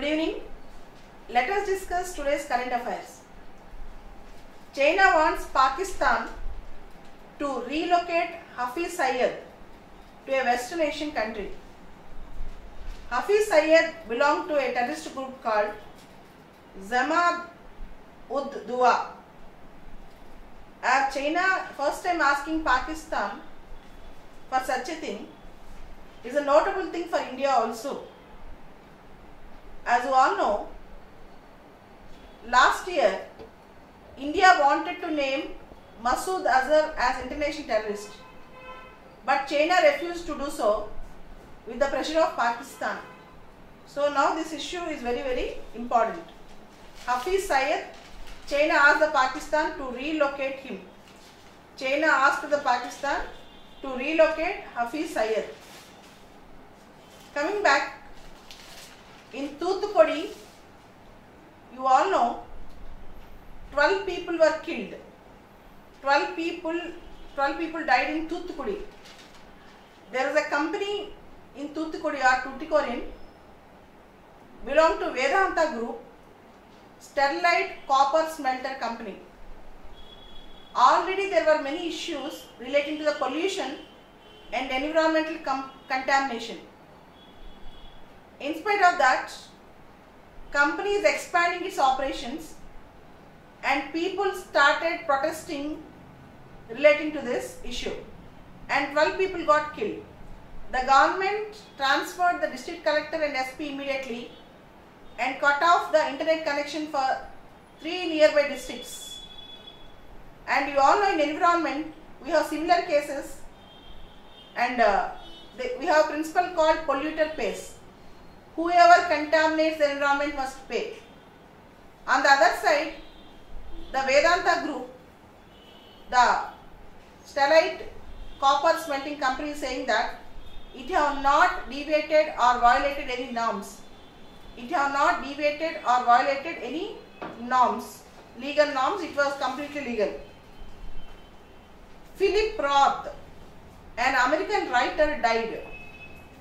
Good evening. Let us discuss today's current affairs. China wants Pakistan to relocate Hafiz Syed to a Western Asian country. Hafiz Syed belonged to a terrorist group called Jamaat-ud-Dawa. As China first time asking Pakistan for such a thing is a notable thing for India also. As you all know, last year India wanted to name Masood Azhar as international terrorist, but China refused to do so with the pressure of Pakistan. So now this issue is very important. Hafiz Syed, China asked the Pakistan to relocate him. China asked the Pakistan to relocate Hafiz Syed. Coming back, in Thoothukudi, you all know 12 people were killed. 12 people died in Thoothukudi. There is a company in Thoothukudi or Tuticorin belong to Vedanta Group, Sterlite Copper Smelter Company. Already there were many issues relating to the pollution and environmental contamination. In spite of that, company is expanding its operations and people started protesting relating to this issue, and 12 people got killed. The government transferred the district collector and SP immediately and cut off the internet connection for 3 nearby districts. And you all know in environment we have similar cases, and we have a principle called polluter pays. Whoever contaminates the environment must pay. On the other side, the Vedanta Group, the Sterlite Copper Smelting Company, is saying that it have not deviated or violated any norms. It have not deviated or violated any norms, legal norms. It was completely legal. Philip Roth, an American writer, died.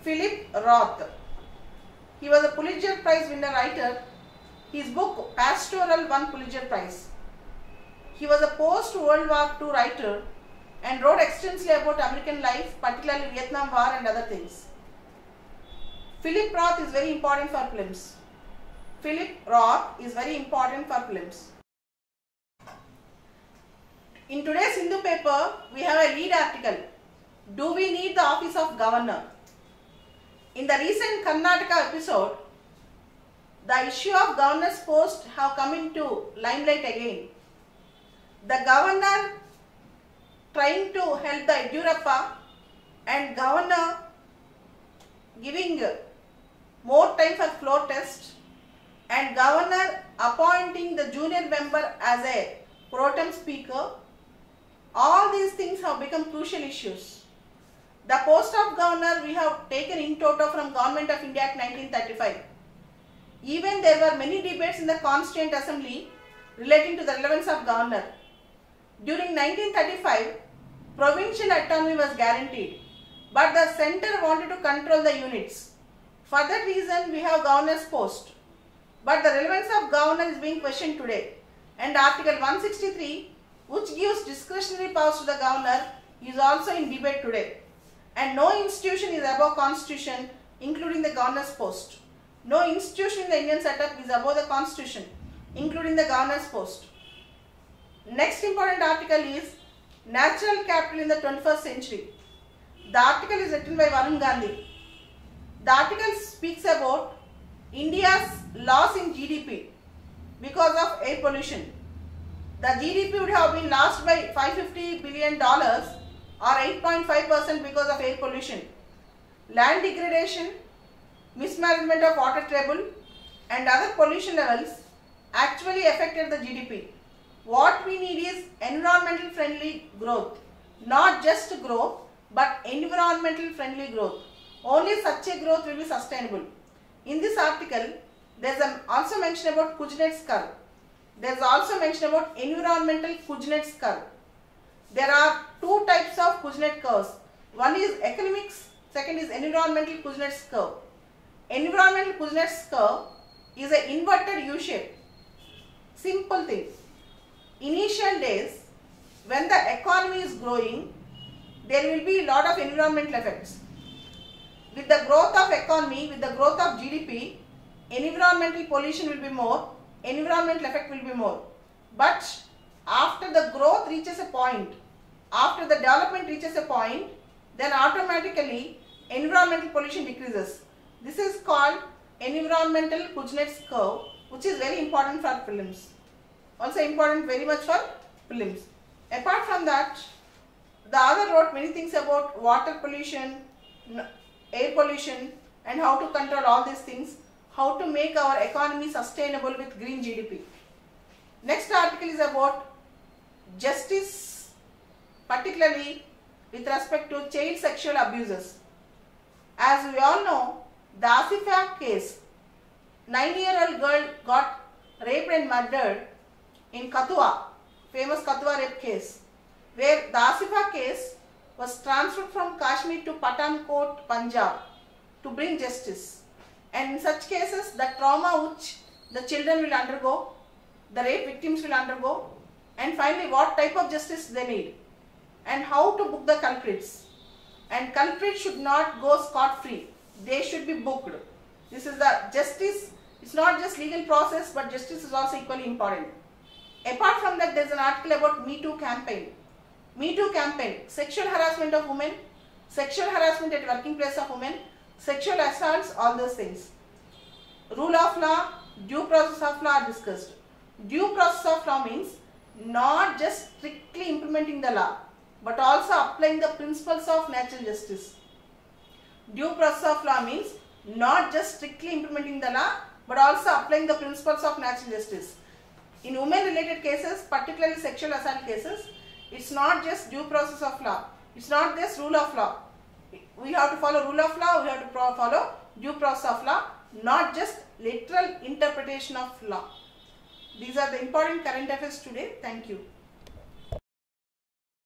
Philip Roth. He was a Pulitzer Prize winner writer. His book Pastoral won Pulitzer Prize. He was a post-World War II writer and wrote extensively about American life, particularly Vietnam War and other things. Philip Roth is very important for films. Philip Roth is very important for films. In today's Hindu paper, we have a lead article. Do we need the office of governor? In the recent Karnataka episode, the issue of governor's post have come into limelight again. The governor trying to help the Yediyurappa and governor giving more time for floor test and governor appointing the junior member as a pro tem speaker. All these things have become crucial issues. The post of governor we have taken in toto from Government of India Act 1935. Even there were many debates in the Constituent Assembly relating to the relevance of governor. During 1935, provincial autonomy was guaranteed, but the center wanted to control the units. For that reason, we have governor's post. But the relevance of governor is being questioned today, and Article 163, which gives discretionary powers to the governor, is also in debate today. And no institution is above constitution, including the governor's post. No institution in the Indian setup is above the constitution, including the governor's post. Next important article is natural capital in the 21st century. The article is written by Varun Gandhi. The article speaks about India's loss in GDP because of air pollution. The GDP would have been lost by $550 billion or 8.5% because of air pollution. Land degradation, mismanagement of water table and other pollution levels actually affected the GDP. What we need is environmental friendly growth. Not just growth, but environmental friendly growth. Only such a growth will be sustainable. In this article, there is also mention about Kuznets curve. There is also mention about environmental Kuznets curve. There are two types of Kuznets curves. One is economics, second is environmental Kuznets curve. Environmental Kuznets curve is an inverted U shape. Simple thing. Initial days, when the economy is growing, there will be a lot of environmental effects. With the growth of economy, with the growth of GDP, environmental pollution will be more, environmental effect will be more. But after the growth reaches a point, after the development reaches a point, then automatically environmental pollution decreases. This is called environmental Kuznets curve, which is very important for prelims. Also important very much for prelims. Apart from that, the other wrote many things about water pollution, air pollution, and how to control all these things, how to make our economy sustainable with green GDP. Next article is about justice, particularly with respect to child sexual abuses. As we all know, the Asifa case, 9-year-old girl got raped and murdered in Kathua, famous Kathua rape case, where the Asifa case was transferred from Kashmir to Pathankot, Punjab to bring justice. And in such cases, the trauma which the children will undergo, the rape victims will undergo, and finally what type of justice they need, and how to book the culprits. And culprits should not go scot-free, they should be booked. This is the justice. It's not just legal process, but justice is also equally important. Apart from that, there is an article about Me Too campaign. Me Too campaign, sexual harassment of women, sexual harassment at working place of women, sexual assaults, all those things. Rule of law, due process of law are discussed. Due process of law means not just strictly implementing the law, but also applying the principles of natural justice. Due process of law means not just strictly implementing the law, but also applying the principles of natural justice. In women related cases, particularly sexual assault cases, it's not just due process of law, it's not just rule of law. We have to follow rule of law, we have to follow due process of law, not just literal interpretation of law. These are the important current affairs today. Thank you.